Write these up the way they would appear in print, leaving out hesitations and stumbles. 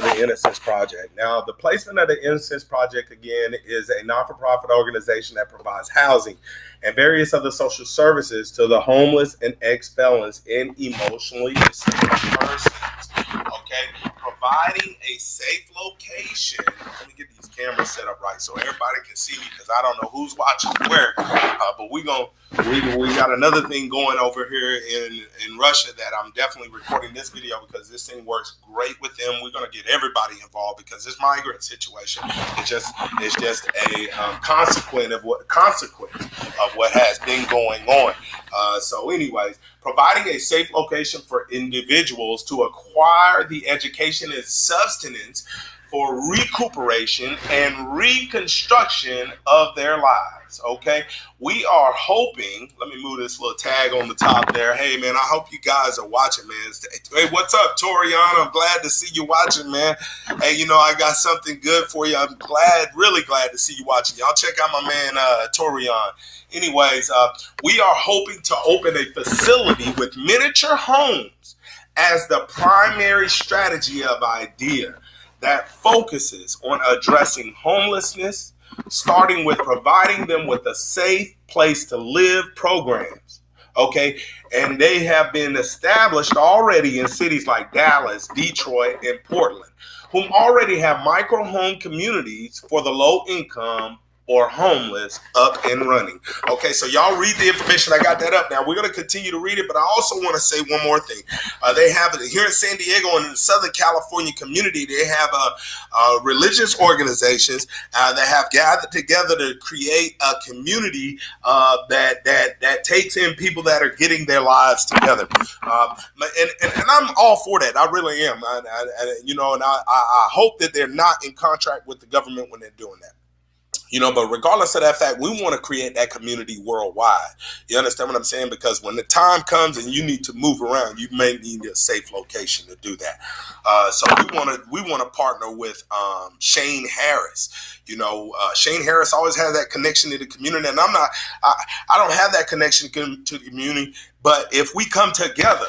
the Innocence Project. Now, the placement of the Innocence Project, again, is a non-for-profit organization that provides housing and various other social services to the homeless and ex-felons and emotionally disabled persons. Okay, providing a safe location. Let me get these cameras set up right so everybody can see me because I don't know who's watching where. But we got another thing going over here in Russia that I'm definitely recording this video because this thing works great with them. We're gonna get everybody involved because this migrant situation is just a consequence of what has been going on. So, anyways, providing a safe location for individuals to acquire the education and sustenance for recuperation and reconstruction of their lives. Okay, we are hoping. Let me move this little tag on the top there. Hey, man, I hope you guys are watching, man. Hey, what's up, Toriana? I'm glad to see you watching, man. Hey, I got something good for you. I'm really glad to see you watching. Y'all check out my man, Torian. Anyways, we are hoping to open a facility with miniature homes as the primary strategy of IDEA that focuses on addressing homelessness, starting with providing them with a safe place to live programs. Okay, and they have been established already in cities like Dallas, Detroit, and Portland, whom already have micro home communities for the low income or homeless up and running. Okay, so y'all read the information. I got that up now. We're going to continue to read it, but I also want to say one more thing. They have here in San Diego and in the Southern California community, they have religious organizations that have gathered together to create a community that takes in people that are getting their lives together. And I'm all for that. I really am. I hope that they're not in contract with the government when they're doing that. But regardless of that fact, we want to create that community worldwide. You understand what I'm saying? Because when the time comes and you need to move around, you may need a safe location to do that. So we want to partner with Shane Harris. Shane Harris always has that connection to the community, and I don't have that connection to the community. But if we come together,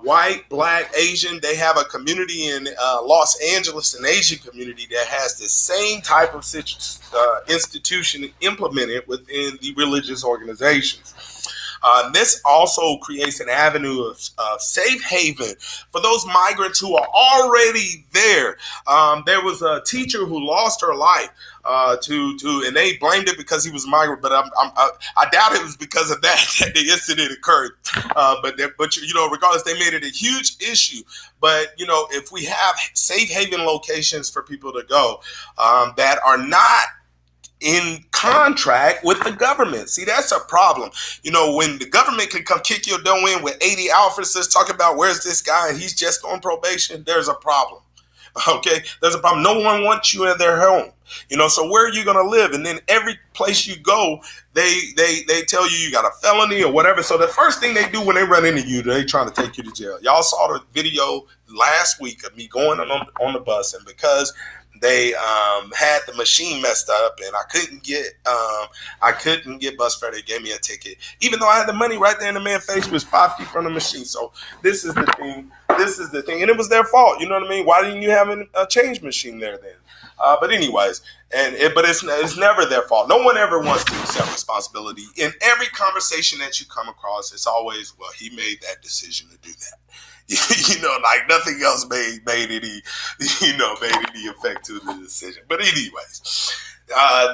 white, black, Asian, they have a community in Los Angeles, an Asian community that has the same type of institution implemented within the religious organizations. This also creates an avenue of safe haven for those migrants who are already there. There was a teacher who lost her life and they blamed it because he was a migrant, but I doubt it was because of that the incident occurred. But regardless, they made it a huge issue. But if we have safe haven locations for people to go that are not in contract with the government. See, that's a problem. When the government can come kick your door in with 80 officers talking about where's this guy and he's just on probation, there's a problem. Okay, there's a problem. No one wants you in their home. So where are you going to live? And then every place you go, they tell you got a felony or whatever. So the first thing they do when they run into you, they trying to take you to jail. Y'all saw the video last week of me going on the bus, and because they had the machine messed up and I couldn't get bus fare, they gave me a ticket, even though I had the money right there in the man's face. Was 5 feet from the machine. So this is the thing, and it was their fault. You know what I mean? Why didn't you have a change machine there then? But anyways, but it's never their fault. No one ever wants to accept responsibility. In every conversation that you come across, it's always, well, he made that decision to do that. Like nothing else made any effect to the decision. But anyways,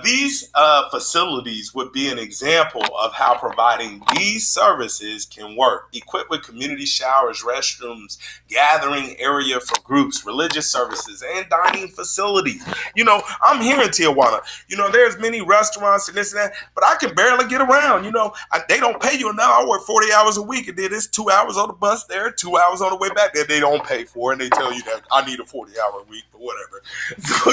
these facilities would be an example of how providing these services can work. Equipped with community showers, restrooms, gathering area for groups, religious services, and dining facilities. I'm here in Tijuana. There's many restaurants and this and that, but I can barely get around. They don't pay you enough. I work 40 hours a week, and then it's 2 hours on the bus there, 2 hours on the way back that they don't pay for, and they tell you that I need a 40-hour week, but whatever. So,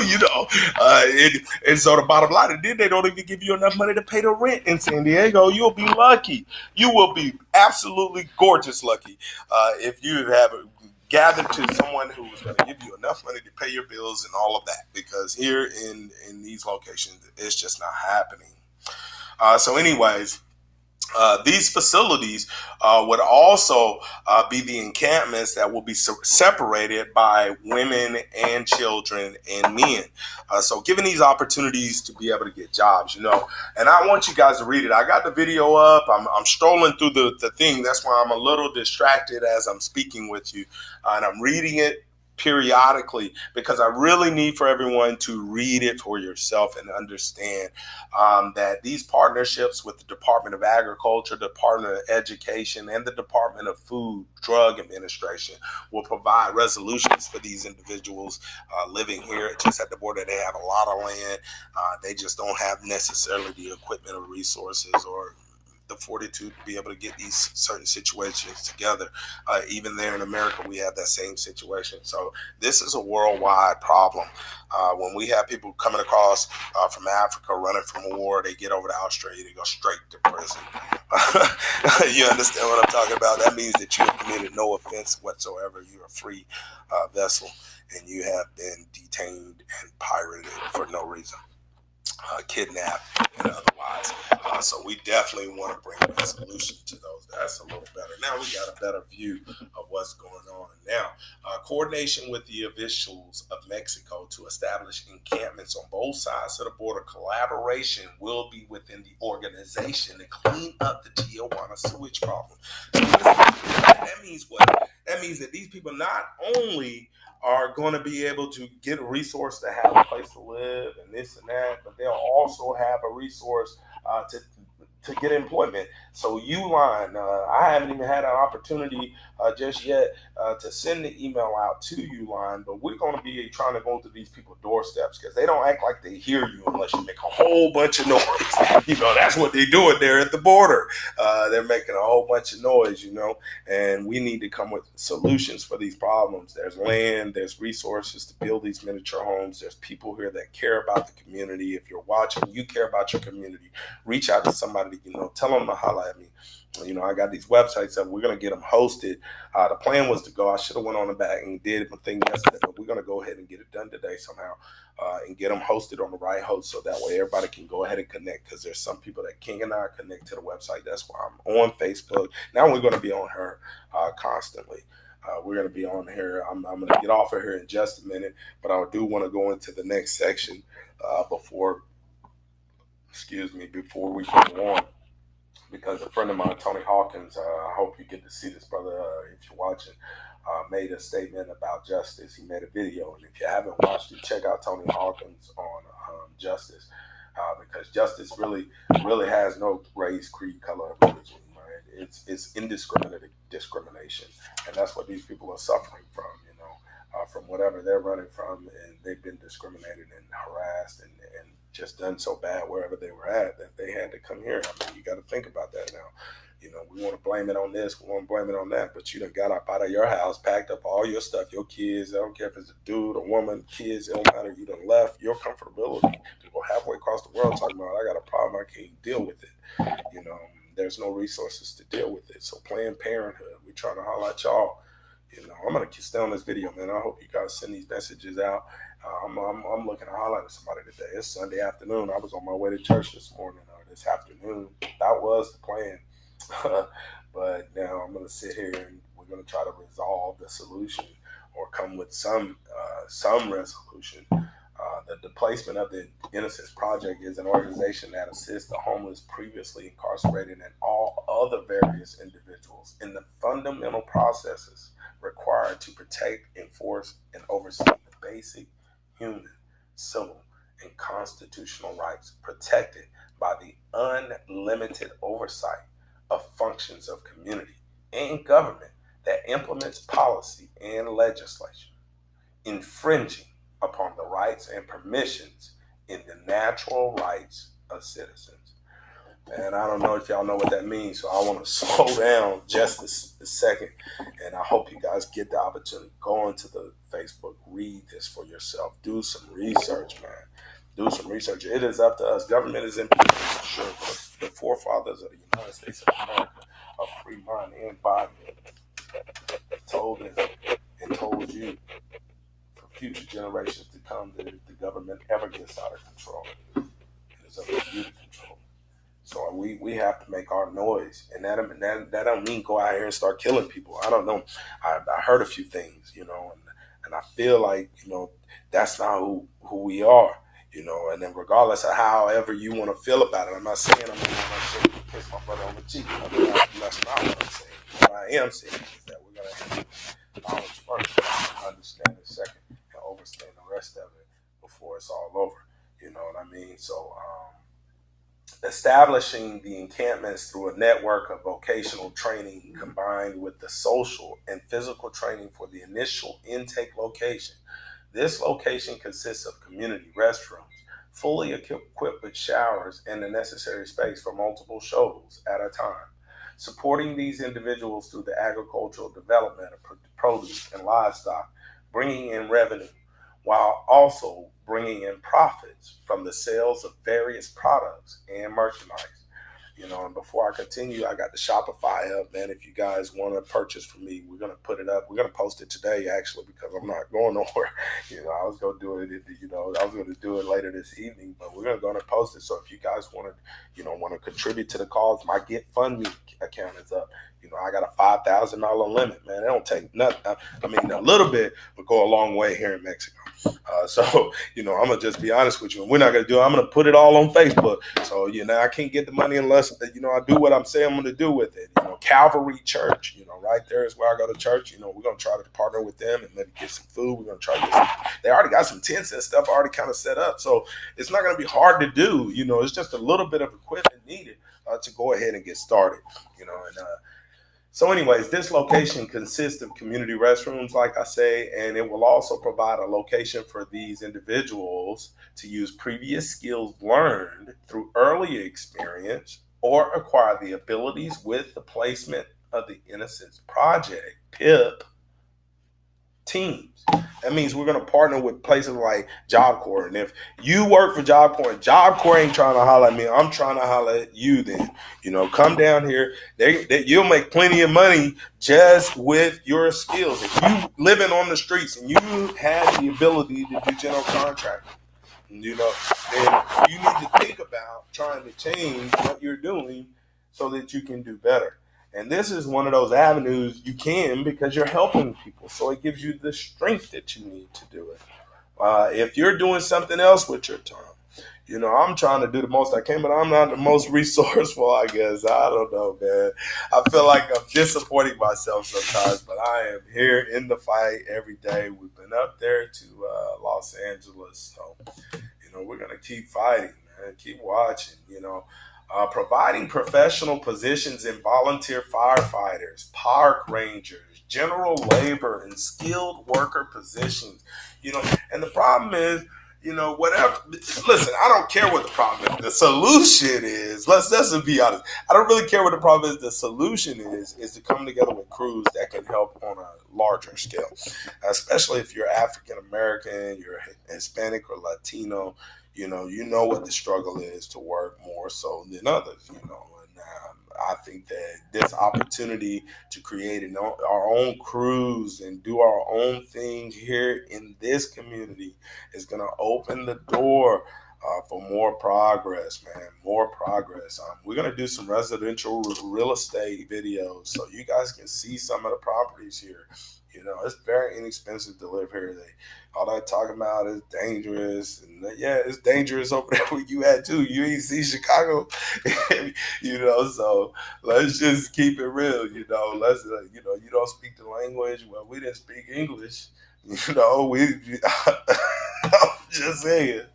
and so the bottom line, and then they don't even give you enough money to pay the rent in San Diego. You'll be lucky. You will be absolutely gorgeous lucky if you have gathered to someone who is going to give you enough money to pay your bills and all of that, because here in these locations, it's just not happening. So anyways, These facilities would also be the encampments that will be separated by women and children and men. So giving these opportunities to be able to get jobs, and I want you guys to read it. I got the video up. I'm strolling through the thing. That's why I'm a little distracted as I'm speaking with you. And I'm reading it periodically because I really need for everyone to read it for yourself and understand that these partnerships with the Department of Agriculture, Department of Education, and the Department of Food, Drug Administration will provide resolutions for these individuals living here just at the border. They have a lot of land. They just don't have necessarily the equipment or resources or the fortitude to be able to get these certain situations together. Even there in America, we have that same situation. So this is a worldwide problem. When we have people coming across from Africa running from a war, they get over to Australia, they go straight to prison. You understand what I'm talking about? That means that you have committed no offense whatsoever. You're a free vessel, and you have been detained and pirated for no reason. Kidnapped and otherwise. So we definitely want to bring a solution to those. That's a little better. Now we got a better view of what's going on. Now, coordination with the officials of Mexico to establish encampments on both sides of the border. Collaboration will be within the organization to clean up the Tijuana sewage problem. So that means what? That means that these people not only are going to be able to get a resource to have a place to live and this and that, but they'll also have a resource to get employment. So Uline, I haven't even had an opportunity just yet to send the email out to Uline, but we're going to be trying to go to these people's doorsteps because they don't act like they hear you unless you make a whole bunch of noise. That's what they're doing there at the border. They're making a whole bunch of noise, and we need to come with solutions for these problems. There's land, there's resources to build these miniature homes. There's people here that care about the community. If you're watching, you care about your community. Reach out to somebody, tell them to holler at me. I got these websites up. We're going to get them hosted. The plan was to go. I should have went on the back and did my thing yesterday, but we're going to go ahead and get it done today somehow and get them hosted on the right host so that way everybody can go ahead and connect because there's some people that cannot connect to the website. That's why I'm on Facebook. Now we're going to be on her constantly. We're going to be on here. I'm going to get off of here in just a minute, but I do want to go into the next section before we go on. Because a friend of mine, Tony Hawkins, I hope you get to see this, brother, if you're watching, made a statement about justice. He made a video, and if you haven't watched it, check out Tony Hawkins on justice, because justice really has no race, creed, color, or religion. Right? It's indiscriminate discrimination, and that's what these people are suffering from. From whatever they're running from, and they've been discriminated and harassed and just done so bad wherever they were at that they had to come here. I mean, you got to think about that now. We want to blame it on this, we want to blame it on that, but you done got up out of your house, packed up all your stuff, your kids. I don't care if it's a dude, a woman, kids, it don't matter. You done left your comfortability to go halfway across the world talking about, I got a problem, I can't deal with it. There's no resources to deal with it. So Planned Parenthood, we trying to holler at y'all. I'm gonna stay on this video, man. I hope you guys send these messages out. I'm looking to holler at somebody today. It's Sunday afternoon. I was on my way to church this morning or this afternoon. That was the plan. But now I'm gonna sit here and we're gonna try to resolve the solution or come with some resolution. The Displacement of the Innocence Project is an organization that assists the homeless, previously incarcerated, and all other various individuals in the fundamental processes required to protect, enforce, and oversee the basic human, civil, and constitutional rights protected by the unlimited oversight of functions of community and government that implements policy and legislation, infringing upon the rights and permissions in the natural rights of citizens. And I don't know if y'all know what that means, so I want to slow down just a second. And I hope you guys get the opportunity. Go onto the Facebook, read this for yourself. Do some research, man. Do some research. It is up to us. Government is in position, sure, but the forefathers of the United States of America, of free mind and body, told us and told you for future generations to come that if the government ever gets out of control, it is up to you to control. So we have to make our noise, and that don't mean go out here and start killing people. I don't know. I heard a few things, and I feel like that's not who we are, And then regardless of however you want to feel about it, I'm not saying I'm gonna kiss my brother on the cheek. That's not what I'm saying. What I am saying is that we're gonna have knowledge first, understand it second, and overstand the rest of it before it's all over. You know what I mean? So. Establishing the encampments through a network of vocational training combined with the social and physical training for the initial intake location. This location consists of community restrooms, fully equipped with showers and the necessary space for multiple shows at a time. Supporting these individuals through the agricultural development of produce and livestock, bringing in revenue while also bringing in profits from the sales of various products and merchandise. And before I continue, I got the Shopify up, man. If you guys want to purchase from me, we're gonna put it up. We're gonna post it today, actually, because I'm not going nowhere. I was gonna do it. I was gonna do it later this evening, but we're gonna post it. So if you guys want to contribute to the cause, my Get Fund Me account is up. I got a $5,000 limit, man. It don't take nothing. I mean, a little bit would go a long way here in Mexico. So, I'm gonna just be honest with you, and we're not gonna do it. I'm gonna put it all on Facebook. So, I can't get the money unless I do what I'm saying I'm gonna do with it. Calvary Church, right there is where I go to church. We're gonna try to partner with them and maybe get some food. We're gonna try to get they already got some tents and stuff already kind of set up, so it's not gonna be hard to do. It's just a little bit of equipment needed to go ahead and get started. So anyways, this location consists of community restrooms, like I say, and it will also provide a location for these individuals to use previous skills learned through early experience or acquire the abilities with the placement of the Innocence Project, PIP, teams. That means we're going to partner with places like Job Corps. And if you work for Job Corps and Job Corps ain't trying to holler at me, I'm trying to holler at you then. Come down here. You'll make plenty of money just with your skills. If you living on the streets and you have the ability to do general contracting, then you need to think about trying to change what you're doing so that you can do better. And this is one of those avenues you can, because you're helping people. So it gives you the strength that you need to do it. If you're doing something else with your time, I'm trying to do the most I can, but I'm not the most resourceful, I guess. I don't know, man. I feel like I'm disappointing myself sometimes, but I am here in the fight every day. We've been up there to Los Angeles. So, we're going to keep fighting, man. Keep watching, providing professional positions in volunteer firefighters, park rangers, general labor, and skilled worker positions. And the problem is, whatever. Listen, I don't care what the problem is. The solution is, let's just be honest. I don't really care what the problem is. The solution is to come together with crews that can help on a larger scale, especially if you're African American, you're Hispanic or Latino. You know what the struggle is to work more so than others. And I think that this opportunity to create our own crews and do our own thing here in this community is going to open the door for more progress, man. More progress. We're going to do some residential real estate videos so you guys can see some of the properties here. It's very inexpensive to live here. All that talking about is dangerous. And yeah, it's dangerous over there where you at too. You ain't see Chicago, so let's just keep it real. Let's, you don't speak the language. Well, we didn't speak English. I'm just saying.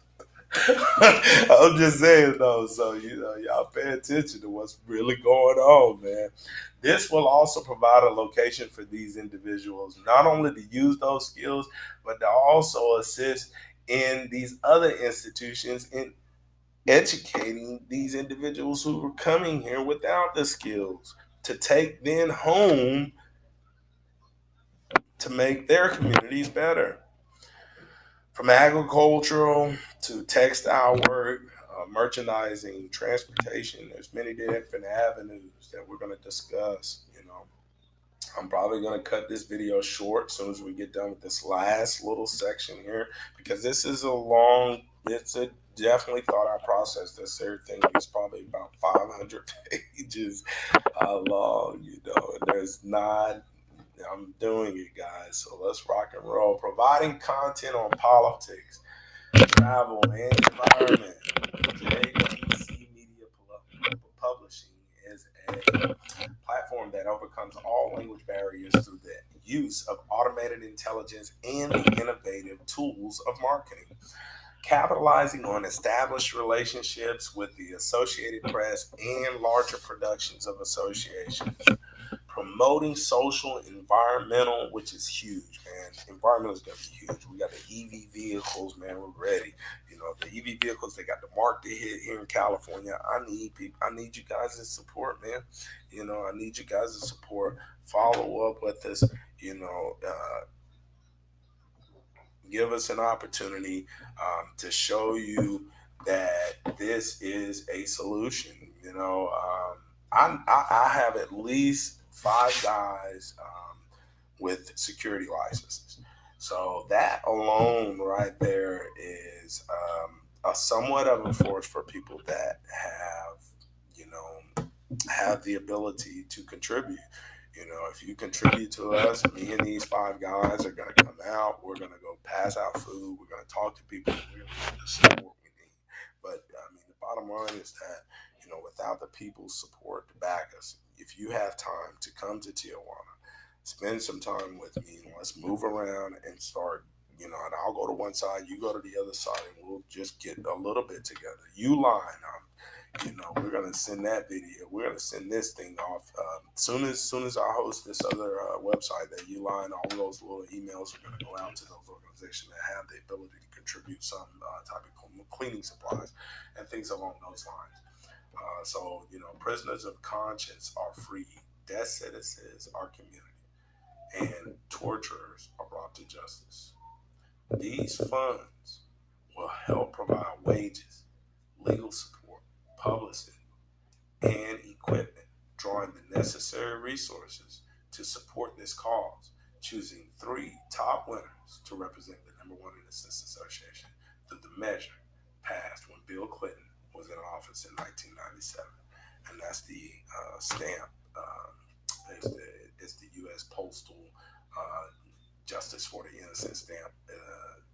I'm just saying though, so y'all pay attention to what's really going on, man. This will also provide a location for these individuals, not only to use those skills, but to also assist in these other institutions in educating these individuals who are coming here without the skills to take then home to make their communities better. From agricultural to textile work, merchandising, transportation, there's many different avenues that we're going to discuss. I'm probably going to cut this video short as soon as we get done with this last little section here, because this is it's a definitely thought out process. This everything is probably about 500 pages long, and there's not, I'm doing it, guys. So let's rock and roll. Providing content on politics, travel, and environment. J.P.C. Media Publishing is a platform that overcomes all language barriers through the use of automated intelligence and the innovative tools of marketing. Capitalizing on established relationships with the Associated Press and larger productions of associations, promoting social, environmental, which is huge, man. Environmental is gonna be huge. We got the EV vehicles, man. We're ready. The EV vehicles, they got the mark to hit here in California. I need people. I need you guys' support, man. I need you guys' support. Follow up with us. Give us an opportunity to show you that this is a solution. I have at least 5 guys with security licenses. So that alone right there is a somewhat of a force for people that have the ability to contribute. If you contribute to us, me and these 5 guys are going to come out. We're going to go pass out food. We're going to talk to people. We're going to get the support we need. But I mean, the bottom line is that, without the people's support to back us, if you have time to come to Tijuana, spend some time with me, and let's move around and start, and I'll go to one side, you go to the other side, and we'll just get a little bit together. You line up. We're gonna send that video. We're gonna send this thing off soon as I host this other website that you line. All those little emails are gonna go out to those organizations that have the ability to contribute some type of cleaning supplies and things along those lines. So prisoners of conscience are free. Death sentences are community, and torturers are brought to justice. These funds will help provide wages, legal support, publicity, and equipment, drawing the necessary resources to support this cause, choosing 3 top winners to represent the #1 Innocence Association through the measure passed when Bill Clinton was in office in 1997. And that's the stamp. It's the U.S. Postal Justice for the Innocent stamp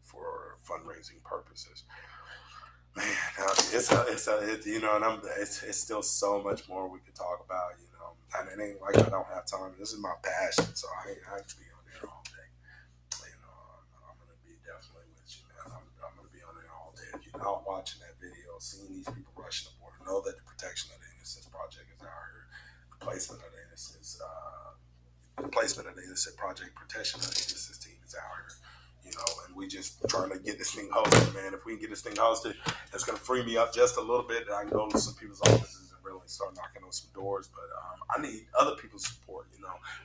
for fundraising purposes. Man, it's still so much more we could talk about, and it ain't like I don't have time. This is my passion, so I can be on there all day. I'm gonna be definitely with you, man. I'm gonna be on there all day. If you're not watching that video, seeing these people rushing the border, know that the Protection of the Innocence Project is out here. The placement of the Innocence, Project, Protection of the Innocence team is out here. And we just trying to get this thing hosted, man. If we can get this thing hosted, it's going to free me up just a little bit. I can go to some people's offices and really start knocking on some doors. But I need other people's support.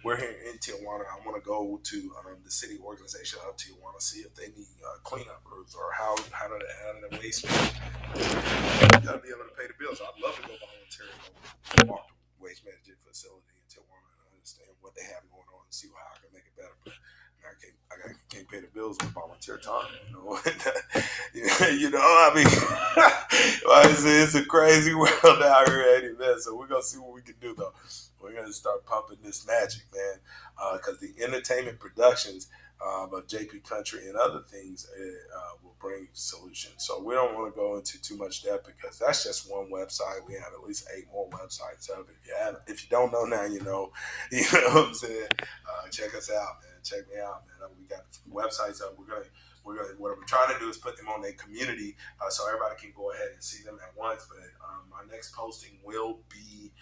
We're here in Tijuana. I want to go to the city organization of Tijuana, see if they need cleanup crews or how to handle the waste. You got to be able to pay the bills. I'd love to go volunteer and walk the waste management facility in Tijuana and understand what they have going on and see how I can make it better. But I can't pay the bills with volunteer time. I mean, it's a crazy world out here, ain't it, man? So we're gonna see what we can do, though. We're gonna start pumping this magic, man, because the entertainment productions of JP Country and other things will bring solutions. So we don't want to go into too much depth because that's just one website. We have at least 8 more websites up. If you don't know now, you know. You know what I'm saying? Check us out, man. Check me out, man. We got websites up. What I'm trying to do is put them on a community so everybody can go ahead and see them at once. But my next posting will be